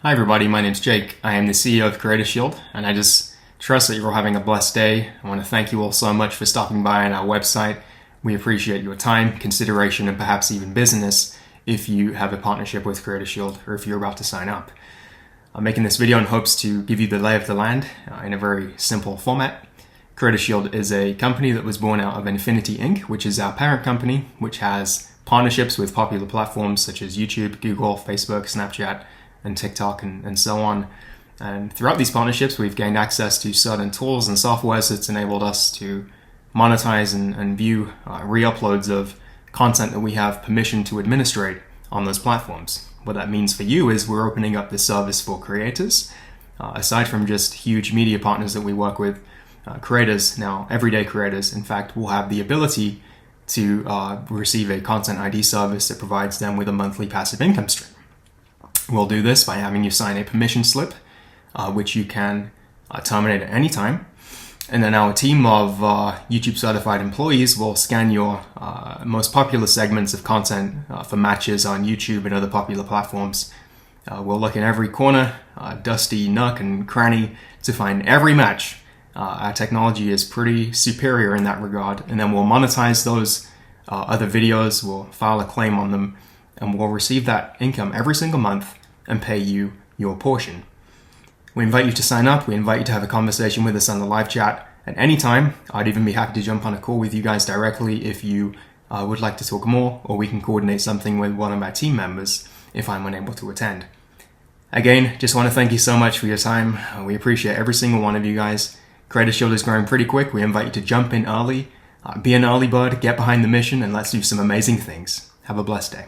Hi everybody, my name's Jake. I am the CEO of CreatorShield, and I just trust that you're all having a blessed day. I want to thank you all so much for stopping by on our website. We appreciate your time, consideration, and perhaps even business if you have a partnership with CreatorShield or if you're about to sign up. I'm making this video in hopes to give you the lay of the land in a very simple format. CreatorShield is a company that was born out of Enfinity Inc., which is our parent company, which has partnerships with popular platforms such as YouTube, Google, Facebook, Snapchat, and TikTok and so on. And throughout these partnerships, we've gained access to certain tools and softwares that's enabled us to monetize and view re-uploads of content that we have permission to administrate on those platforms. What that means for you is we're opening up this service for creators. Aside from just huge media partners that we work with, creators, now everyday creators, in fact, will have the ability to receive a content ID service that provides them with a monthly passive income stream. We'll do this by having you sign a permission slip, which you can terminate at any time. And then our team of YouTube certified employees will scan your most popular segments of content for matches on YouTube and other popular platforms. We'll look in every corner, dusty nook and cranny to find every match. Our technology is pretty superior in that regard. And then we'll monetize those other videos, we'll file a claim on them, and we'll receive that income every single month and pay you your portion. We invite you to sign up. We invite you to have a conversation with us on the live chat at any time. I'd even be happy to jump on a call with you guys directly if you would like to talk more, or we can coordinate something with one of our team members if I'm unable to attend. Again, just want to thank you so much for your time. We appreciate every single one of you guys. CreatorShield is growing pretty quick. We invite you to jump in early, be an early bird, get behind the mission, and let's do some amazing things. Have a blessed day.